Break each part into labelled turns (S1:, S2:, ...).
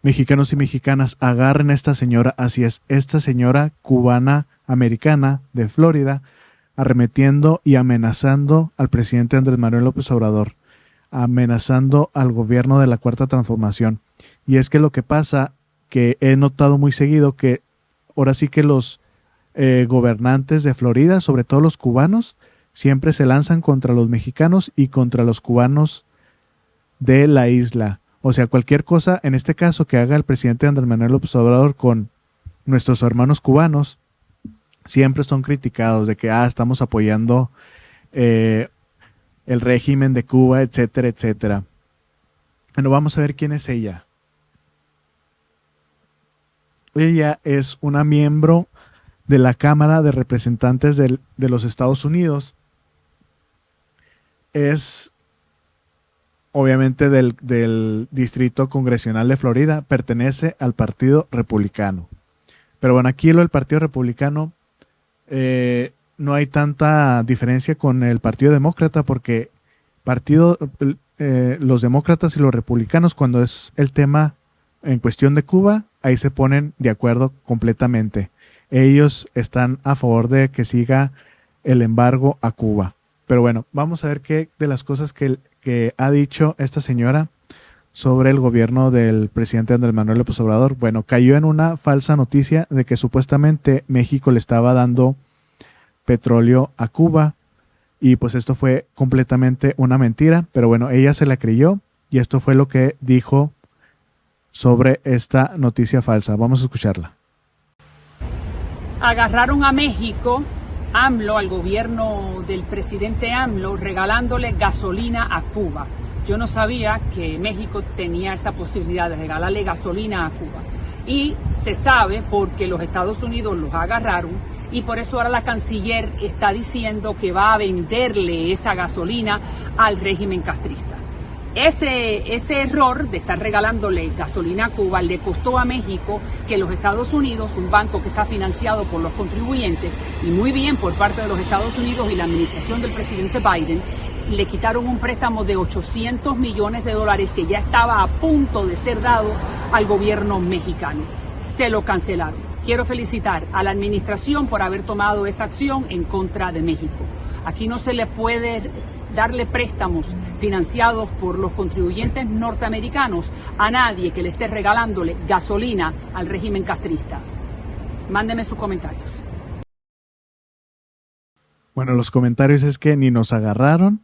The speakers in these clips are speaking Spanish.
S1: mexicanos y mexicanas, agarren a esta señora, así es, esta señora cubana americana de Florida, arremetiendo y amenazando al presidente Andrés Manuel López Obrador, amenazando al gobierno de la Cuarta Transformación. Y es que lo que pasa, que he notado muy seguido, que ahora sí que los gobernantes de Florida, sobre todo los cubanos, siempre se lanzan contra los mexicanos y contra los cubanos de la isla. O sea, cualquier cosa, en este caso, que haga el presidente Andrés Manuel López Obrador con nuestros hermanos cubanos, siempre son criticados de que estamos apoyando el régimen de Cuba, etcétera, etcétera. Bueno, vamos a ver quién es ella. Ella es una miembro de la Cámara de Representantes de los Estados Unidos. Es obviamente del Distrito Congresional de Florida, pertenece al Partido Republicano. Pero bueno, aquí el Partido Republicano no hay tanta diferencia con el Partido Demócrata, porque los demócratas y los republicanos, cuando es el tema en cuestión de Cuba, ahí se ponen de acuerdo completamente. Ellos están a favor de que siga el embargo a Cuba. Pero bueno, vamos a ver qué de las cosas que ha dicho esta señora sobre el gobierno del presidente Andrés Manuel López Obrador. Bueno, cayó en una falsa noticia de que supuestamente México le estaba dando petróleo a Cuba, y pues esto fue completamente una mentira, pero bueno, ella se la creyó y esto fue lo que dijo sobre esta noticia falsa. Vamos a escucharla.
S2: Agarraron a México, AMLO, al gobierno del presidente AMLO, regalándole gasolina a Cuba. Yo no sabía que México tenía esa posibilidad de regalarle gasolina a Cuba. Y se sabe porque los Estados Unidos los agarraron, y por eso ahora la canciller está diciendo que va a venderle esa gasolina al régimen castrista. Ese error de estar regalándole gasolina a Cuba le costó a México que los Estados Unidos, un banco que está financiado por los contribuyentes, y muy bien por parte de los Estados Unidos y la administración del presidente Biden, le quitaron un préstamo de $800 millones que ya estaba a punto de ser dado al gobierno mexicano. Se lo cancelaron. Quiero felicitar a la administración por haber tomado esa acción en contra de México. Aquí no se le puede darle préstamos financiados por los contribuyentes norteamericanos a nadie que le esté regalándole gasolina al régimen castrista. Mándeme sus comentarios.
S1: Bueno, los comentarios es que ni nos agarraron,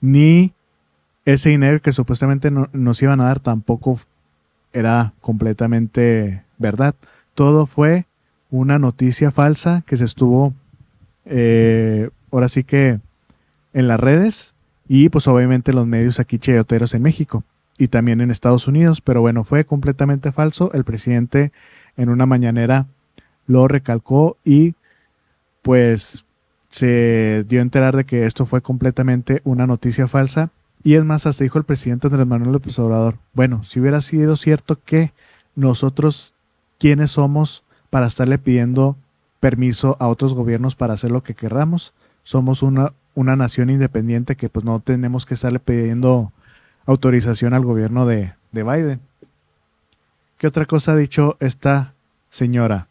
S1: ni ese dinero que supuestamente nos iban a dar tampoco era completamente verdad. Todo fue una noticia falsa que se estuvo ahora sí que en las redes, y pues obviamente los medios aquí chayoteros en México y también en Estados Unidos. Pero bueno, fue completamente falso. El presidente en una mañanera lo recalcó y pues se dio a enterar de que esto fue completamente una noticia falsa. Y es más, hasta dijo el presidente Andrés Manuel López Obrador: bueno, si hubiera sido cierto, que nosotros, ¿quiénes somos para estarle pidiendo permiso a otros gobiernos para hacer lo que querramos? Somos una nación independiente que pues no tenemos que estarle pidiendo autorización al gobierno de Biden. ¿Qué otra cosa ha dicho esta señora?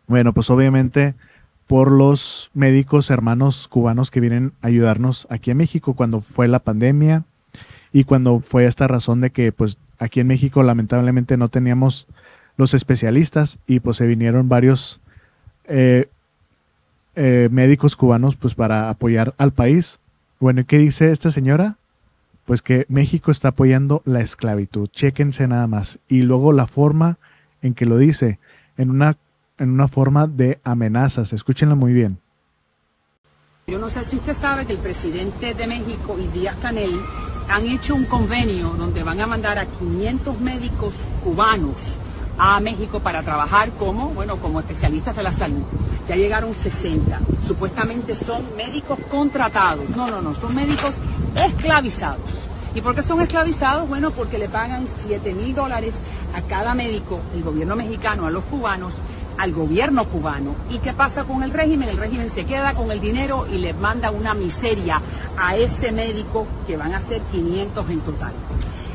S1: Bueno, pues obviamente por los médicos hermanos cubanos que vienen a ayudarnos aquí en México cuando fue la pandemia, y cuando fue esta razón de que pues aquí en México lamentablemente no teníamos los especialistas, y pues se vinieron varios médicos cubanos pues para apoyar al país. Bueno, ¿y qué dice esta señora? Pues que México está apoyando la esclavitud. Chéquense nada más. Y luego la forma en que lo dice, en una forma de amenazas. Escúchenlo muy bien.
S2: Yo no sé si usted sabe que el presidente de México y Díaz-Canel han hecho un convenio donde van a mandar a 500 médicos cubanos a México para trabajar como especialistas de la salud. Ya llegaron 60. Supuestamente son médicos contratados. No, son médicos esclavizados. ¿Y por qué son esclavizados? Bueno, porque le pagan $7,000 a cada médico, el gobierno mexicano, a los cubanos, al gobierno cubano. ¿Y qué pasa con el régimen? El régimen se queda con el dinero y le manda una miseria a ese médico, que van a ser 500 en total.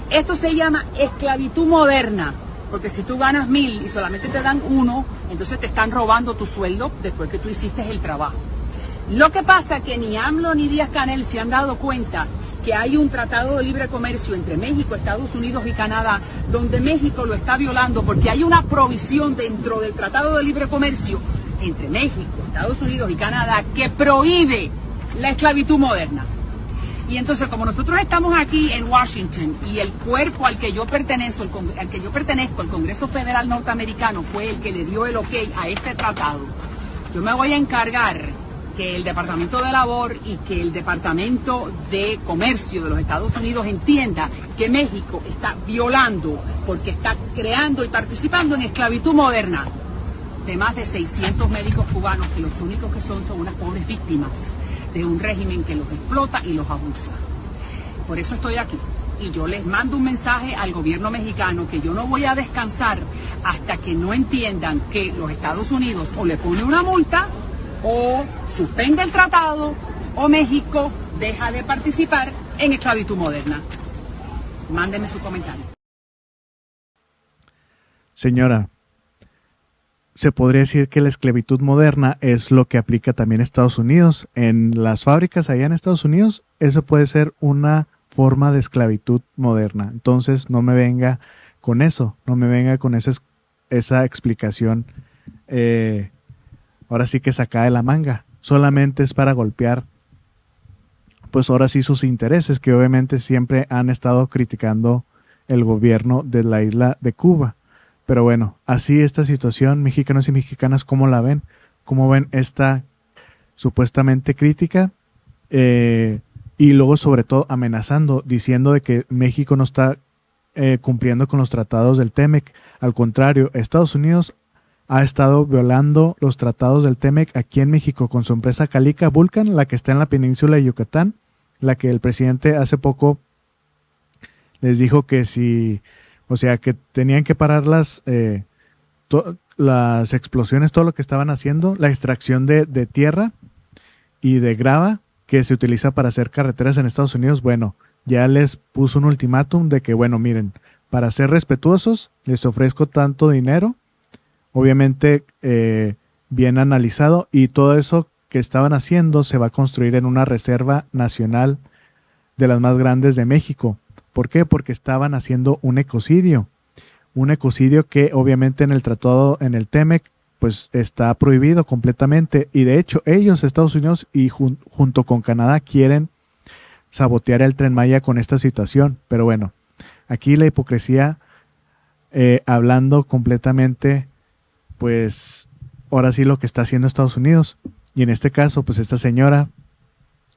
S2: Esto se llama esclavitud moderna, porque si tú ganas 1,000 y solamente te dan 1, entonces te están robando tu sueldo después que tú hiciste el trabajo. Lo que pasa es que ni AMLO ni Díaz-Canel se han dado cuenta que hay un tratado de libre comercio entre México, Estados Unidos y Canadá, donde México lo está violando porque hay una provisión dentro del tratado de libre comercio entre México, Estados Unidos y Canadá que prohíbe la esclavitud moderna. Y entonces, como nosotros estamos aquí en Washington y el cuerpo al que yo pertenezco, el Congreso Federal Norteamericano, fue el que le dio el ok a este tratado, yo me voy a encargar que el Departamento de Labor y que el Departamento de Comercio de los Estados Unidos entienda que México está violando, porque está creando y participando en esclavitud moderna de más de 600 médicos cubanos que los únicos que son unas pobres víctimas de un régimen que los explota y los abusa. Por eso estoy aquí. Y yo les mando un mensaje al gobierno mexicano que yo no voy a descansar hasta que no entiendan que los Estados Unidos o le pone una multa o suspende el tratado, o México deja de participar en esclavitud moderna. Mándeme su comentario.
S1: Señora, se podría decir que la esclavitud moderna es lo que aplica también Estados Unidos. En las fábricas allá en Estados Unidos, eso puede ser una forma de esclavitud moderna. Entonces, no me venga con eso, no me venga con esa explicación ahora sí que saca de la manga, solamente es para golpear, pues ahora sí sus intereses, que obviamente siempre han estado criticando el gobierno de la isla de Cuba. Pero bueno, así esta situación, mexicanos y mexicanas, ¿cómo la ven? ¿Cómo ven esta supuestamente crítica? Y luego sobre todo amenazando, diciendo de que México no está cumpliendo con los tratados del TEMEC. Al contrario, Estados Unidos ha estado violando los tratados del TEMEC aquí en México con su empresa Calica Vulcan, la que está en la península de Yucatán, la que el presidente hace poco les dijo que que tenían que parar las explosiones, todo lo que estaban haciendo, la extracción de tierra y de grava que se utiliza para hacer carreteras en Estados Unidos. Bueno, ya les puso un ultimátum de que, bueno, miren, para ser respetuosos, les ofrezco tanto dinero, obviamente bien analizado, y todo eso que estaban haciendo se va a construir en una reserva nacional de las más grandes de México. ¿Por qué? Porque estaban haciendo un ecocidio que obviamente en el tratado, en el TEMEC, pues está prohibido completamente, y de hecho ellos, Estados Unidos y junto con Canadá, quieren sabotear el Tren Maya con esta situación. Pero bueno, aquí la hipocresía hablando completamente, pues ahora sí lo que está haciendo Estados Unidos, y en este caso pues esta señora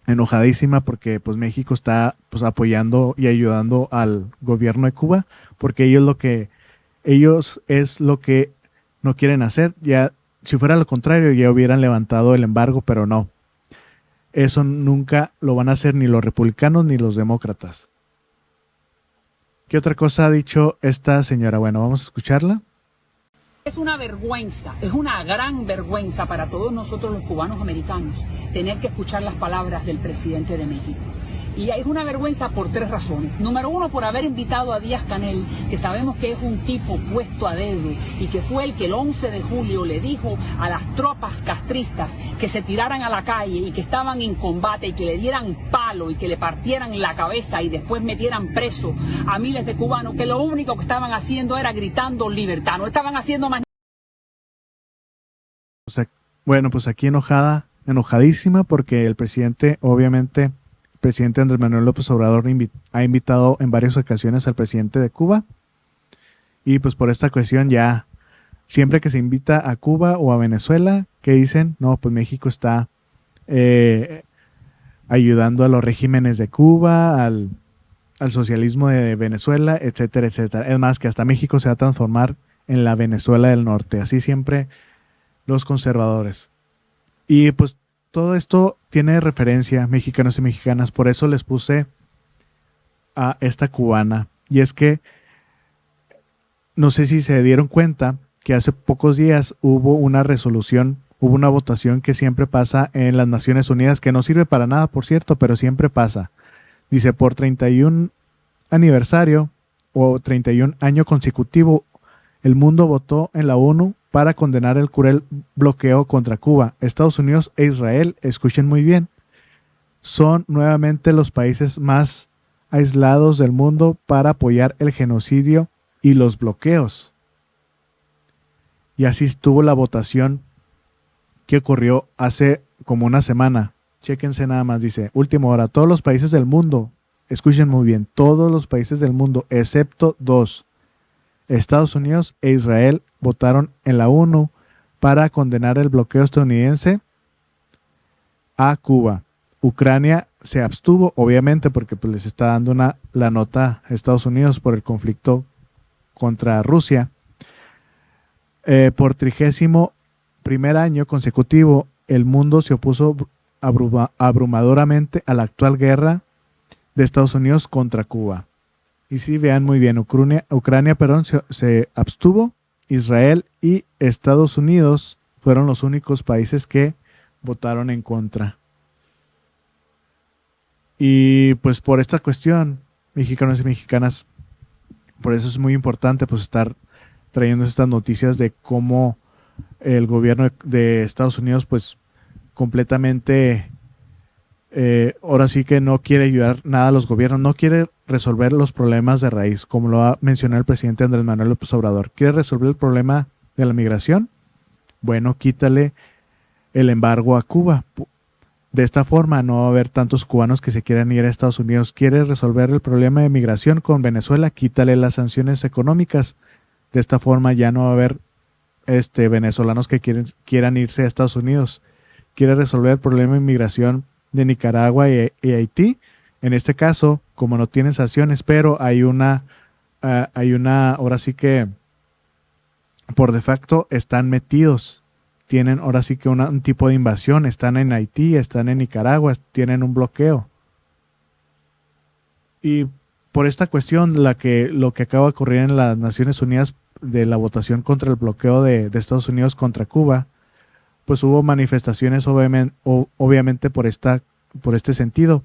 S1: enojadísima porque pues México está pues apoyando y ayudando al gobierno de Cuba, porque ellos es lo que no quieren hacer. Ya si fuera lo contrario ya hubieran levantado el embargo, pero no, eso nunca lo van a hacer ni los republicanos ni los demócratas. ¿Qué otra cosa ha dicho esta señora? Bueno, vamos a escucharla.
S2: Es una vergüenza, es una gran vergüenza para todos nosotros los cubanos americanos tener que escuchar las palabras del presidente de México. Y es una vergüenza por 3 razones. Número 1, por haber invitado a Díaz-Canel, que sabemos que es un tipo puesto a dedo y que fue el que el 11 de julio le dijo a las tropas castristas que se tiraran a la calle y que estaban en combate y que le dieran palo y que le partieran la cabeza y después metieran preso a miles de cubanos, que lo único que estaban haciendo era gritando libertad, no estaban haciendo más.
S1: Bueno, pues aquí enojadísima porque el presidente, obviamente, el presidente Andrés Manuel López Obrador ha invitado en varias ocasiones al presidente de Cuba, y pues por esta cuestión ya, siempre que se invita a Cuba o a Venezuela, ¿qué dicen? No, pues México está ayudando a los regímenes de Cuba, al socialismo de Venezuela, etcétera, etcétera. Es más, que hasta México se va a transformar en la Venezuela del Norte, así siempre los conservadores. Y pues todo esto tiene referencia, mexicanos y mexicanas, por eso les puse a esta cubana. Y es que no sé si se dieron cuenta que hace pocos días hubo una resolución, hubo una votación que siempre pasa en las Naciones Unidas, que no sirve para nada, por cierto, pero siempre pasa. Dice, por 31 aniversario o 31 año consecutivo, el mundo votó en la ONU para condenar el cruel bloqueo contra Cuba. Estados Unidos e Israel, escuchen muy bien, son nuevamente los países más aislados del mundo para apoyar el genocidio y los bloqueos. Y así estuvo la votación que ocurrió hace como una semana. Chéquense nada más, dice, última hora, todos los países del mundo, escuchen muy bien, todos los países del mundo, excepto dos, Estados Unidos e Israel, votaron en la ONU para condenar el bloqueo estadounidense a Cuba. Ucrania se abstuvo, obviamente, porque pues, les está dando la nota a Estados Unidos por el conflicto contra Rusia. Por 31º año consecutivo, el mundo se opuso abrumadoramente a la actual guerra de Estados Unidos contra Cuba. Y si vean muy bien, Ucrania se abstuvo, Israel y Estados Unidos fueron los únicos países que votaron en contra. Y pues por esta cuestión, mexicanos y mexicanas, por eso es muy importante pues estar trayendo estas noticias de cómo el gobierno de Estados Unidos pues completamente ahora sí que no quiere ayudar nada a los gobiernos, no quiere resolver los problemas de raíz, como lo ha mencionado el presidente Andrés Manuel López Obrador. ¿Quiere resolver el problema de la migración? Bueno, quítale el embargo a Cuba. De esta forma no va a haber tantos cubanos que se quieran ir a Estados Unidos. ¿Quiere resolver el problema de migración con Venezuela? Quítale las sanciones económicas. De esta forma ya no va a haber venezolanos que quieran irse a Estados Unidos. ¿Quiere resolver el problema de inmigración de Nicaragua y Haití? En este caso, como no tienen sanciones, pero hay una, ahora sí que por de facto están metidos, tienen ahora sí que un tipo de invasión, están en Haití, están en Nicaragua, tienen un bloqueo. Y por esta cuestión, lo que acaba de ocurrir en las Naciones Unidas de la votación contra el bloqueo de Estados Unidos contra Cuba, pues hubo manifestaciones obviamente por este sentido.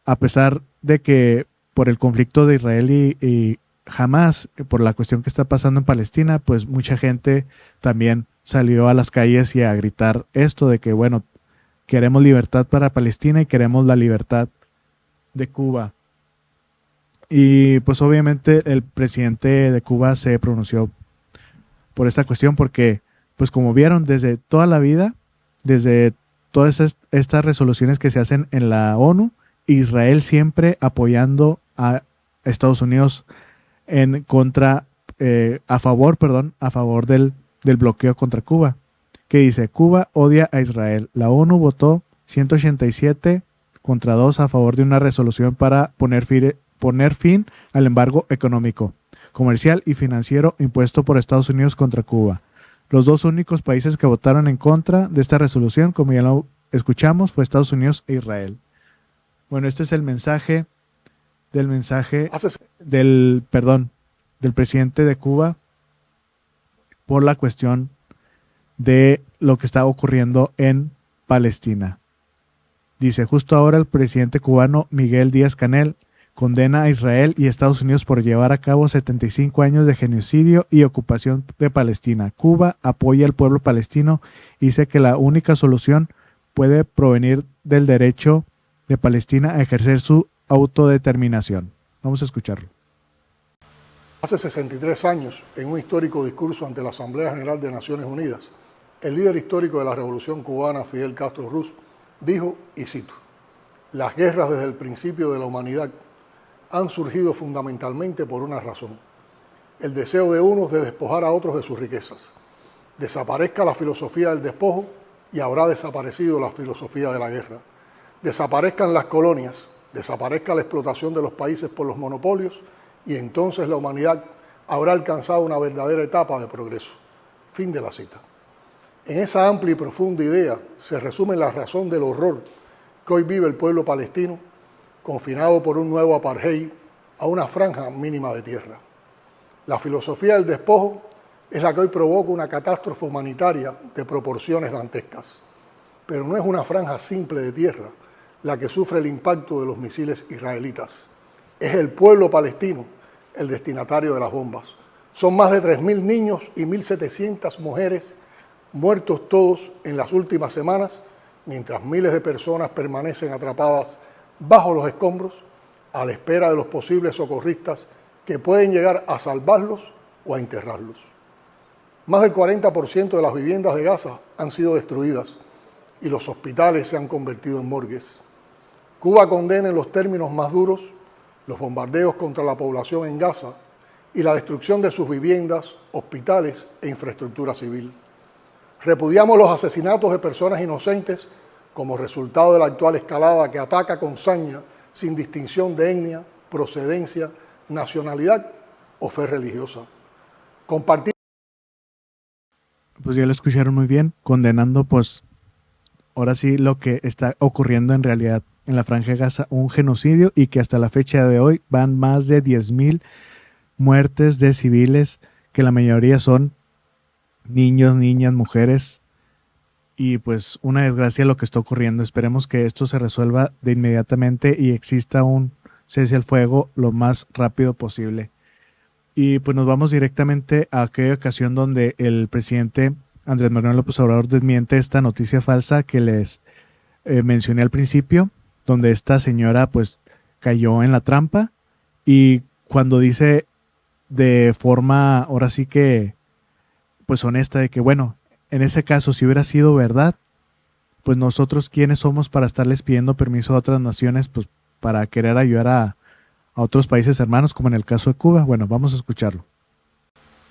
S1: A pesar de que por el conflicto de Israel y Hamas, por la cuestión que está pasando en Palestina, pues mucha gente también salió a las calles y a gritar esto de que, bueno, queremos libertad para Palestina y queremos la libertad de Cuba. Y pues obviamente el presidente de Cuba se pronunció por esta cuestión porque, pues como vieron, desde toda la vida, desde todas estas resoluciones que se hacen en la ONU, Israel siempre apoyando a Estados Unidos a favor del bloqueo contra Cuba, que dice, Cuba odia a Israel. La ONU votó 187 contra 2 a favor de una resolución para poner fin al embargo económico, comercial y financiero impuesto por Estados Unidos contra Cuba. Los dos únicos países que votaron en contra de esta resolución, como ya lo escuchamos, fue Estados Unidos e Israel. Bueno, este es el mensaje del presidente de Cuba por la cuestión de lo que está ocurriendo en Palestina. Dice, justo ahora el presidente cubano Miguel Díaz-Canel condena a Israel y Estados Unidos por llevar a cabo 75 años de genocidio y ocupación de Palestina. Cuba apoya al pueblo palestino y dice que la única solución puede provenir del derecho de Palestina a ejercer su autodeterminación. Vamos a escucharlo.
S3: Hace 63 años, en un histórico discurso ante la Asamblea General de Naciones Unidas, el líder histórico de la Revolución Cubana, Fidel Castro Ruz, dijo, y cito, las guerras desde el principio de la humanidad han surgido fundamentalmente por una razón, el deseo de unos de despojar a otros de sus riquezas. Desaparezca la filosofía del despojo y habrá desaparecido la filosofía de la guerra. Desaparezcan las colonias, desaparezca la explotación de los países por los monopolios y entonces la humanidad habrá alcanzado una verdadera etapa de progreso. Fin de la cita. En esa amplia y profunda idea se resume la razón del horror que hoy vive el pueblo palestino, confinado por un nuevo apartheid a una franja mínima de tierra. La filosofía del despojo es la que hoy provoca una catástrofe humanitaria de proporciones dantescas. Pero no es una franja simple de tierra la que sufre el impacto de los misiles israelitas. Es el pueblo palestino el destinatario de las bombas. Son más de 3.000 niños y 1.700 mujeres muertos todos en las últimas semanas, mientras miles de personas permanecen atrapadas bajo los escombros a la espera de los posibles socorristas que pueden llegar a salvarlos o a enterrarlos. Más del 40% de las viviendas de Gaza han sido destruidas y los hospitales se han convertido en morgues. Cuba condena en los términos más duros los bombardeos contra la población en Gaza y la destrucción de sus viviendas, hospitales e infraestructura civil. Repudiamos los asesinatos de personas inocentes como resultado de la actual escalada que ataca con saña sin distinción de etnia, procedencia, nacionalidad o fe religiosa. Compartir.
S1: Pues ya lo escucharon muy bien, condenando pues ahora sí lo que está ocurriendo en realidad en la Franja de Gaza, un genocidio, y que hasta la fecha de hoy van más de 10,000 muertes de civiles, que la mayoría son niños, niñas, mujeres, y pues una desgracia lo que está ocurriendo. Esperemos que esto se resuelva de inmediatamente y exista un cese al fuego lo más rápido posible. Y pues nos vamos directamente a aquella ocasión donde el presidente Andrés Manuel López Obrador desmiente esta noticia falsa que les mencioné al principio, donde esta señora pues cayó en la trampa, y cuando dice de forma ahora sí que pues honesta de que bueno, en ese caso si hubiera sido verdad, pues nosotros quiénes somos para estarles pidiendo permiso a otras naciones pues para querer ayudar a otros países hermanos, como en el caso de Cuba. Bueno, vamos a escucharlo.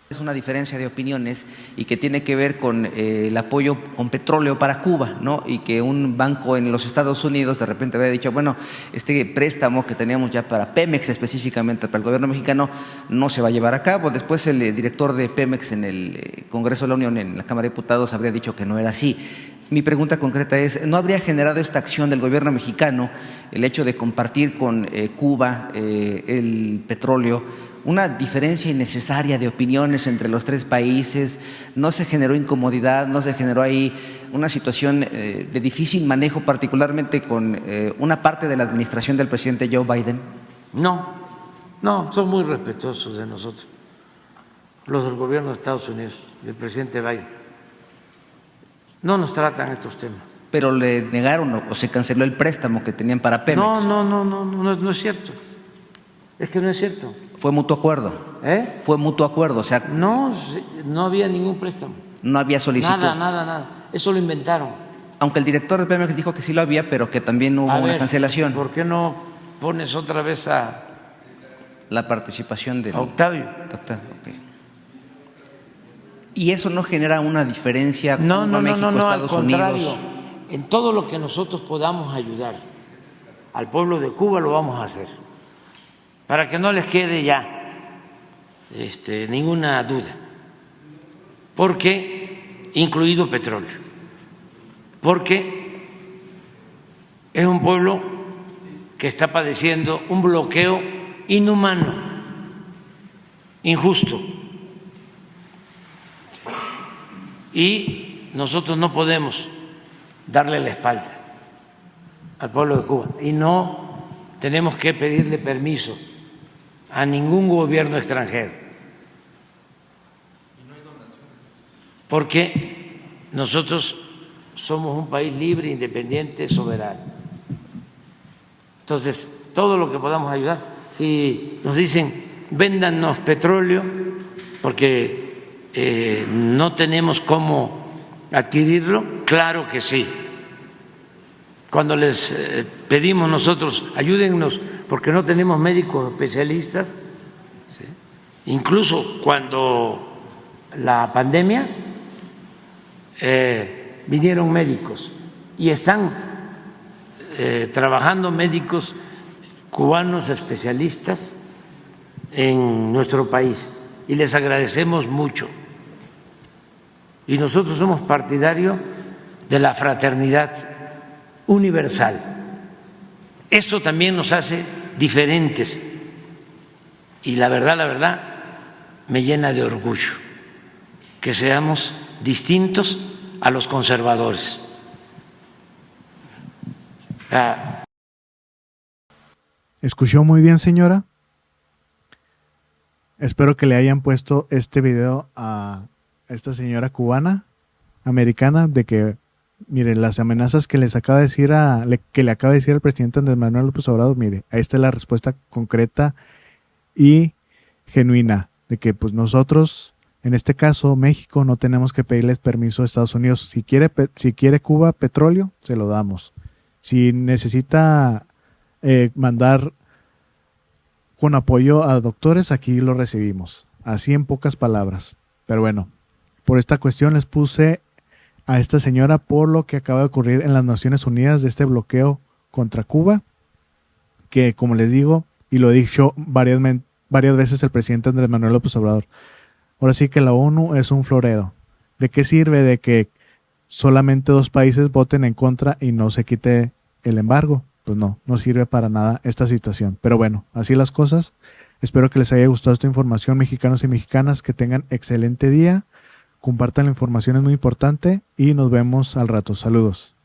S4: Es una diferencia de opiniones y que tiene que ver con el apoyo con petróleo para Cuba, ¿no? Y que un banco en los Estados Unidos de repente había dicho, bueno, este préstamo que teníamos ya para Pemex específicamente, para el gobierno mexicano, no se va a llevar a cabo. Después el director de Pemex en el Congreso de la Unión, en la Cámara de Diputados, habría dicho que no era así. Mi pregunta concreta es, ¿no habría generado esta acción del gobierno mexicano, el hecho de compartir con Cuba el petróleo, una diferencia innecesaria de opiniones entre los tres países? ¿No se generó incomodidad, no se generó ahí una situación de difícil manejo, particularmente con una parte de la administración del presidente Joe Biden?
S5: No, son muy respetuosos de nosotros, los del gobierno de Estados Unidos y el presidente Biden. No nos tratan estos temas.
S4: Pero le negaron o se canceló el préstamo que tenían para Pemex.
S5: No es cierto. Es que no es cierto.
S4: Fue mutuo acuerdo. Fue mutuo acuerdo, o sea.
S5: No había ningún préstamo.
S4: No había solicitud.
S5: Nada. Eso lo inventaron.
S4: Aunque el director de Pemex dijo que sí lo había, pero que también hubo una cancelación.
S5: ¿Por qué no pones otra vez a
S4: la participación de
S5: Octavio?
S4: Okay. ¿Y eso no genera una diferencia con México, Estados Unidos?
S5: Al contrario. En todo lo que nosotros podamos ayudar al pueblo de Cuba lo vamos a hacer, para que no les quede ya ninguna duda, porque incluido petróleo, porque es un pueblo que está padeciendo un bloqueo inhumano, injusto, y nosotros no podemos darle la espalda al pueblo de Cuba y no tenemos que pedirle permiso a ningún gobierno extranjero, porque nosotros somos un país libre, independiente, soberano. Entonces, todo lo que podamos ayudar, si nos dicen véndanos petróleo porque no tenemos cómo adquirirlo, claro que sí. Cuando les pedimos nosotros, ayúdennos porque no tenemos médicos especialistas, ¿sí? Incluso cuando la pandemia vinieron médicos y están trabajando médicos cubanos especialistas en nuestro país y les agradecemos mucho. Y nosotros somos partidarios de la fraternidad universal. Eso también nos hace diferentes y la verdad me llena de orgullo que seamos distintos a los conservadores.
S1: ¿Escuchó muy bien, señora? espero que le hayan puesto este video a esta señora cubana, americana, de que, miren, las amenazas que les acaba de decir que le acaba de decir al presidente Andrés Manuel López Obrador, mire, ahí está la respuesta concreta y genuina, de que pues nosotros, en este caso México, no tenemos que pedirles permiso a Estados Unidos. Si quiere Cuba petróleo, se lo damos. Si necesita mandar con apoyo a doctores, aquí lo recibimos. Así en pocas palabras. Pero bueno, por esta cuestión les puse a esta señora por lo que acaba de ocurrir en las Naciones Unidas de este bloqueo contra Cuba, que como les digo, y lo he dicho varias veces el presidente Andrés Manuel López Obrador, ahora sí que la ONU es un florero. ¿De qué sirve de que solamente 2 países voten en contra y no se quite el embargo? Pues no sirve para nada esta situación. Pero bueno, así las cosas. Espero que les haya gustado esta información, mexicanos y mexicanas, que tengan excelente día. Compartan la información, es muy importante, y nos vemos al rato. Saludos.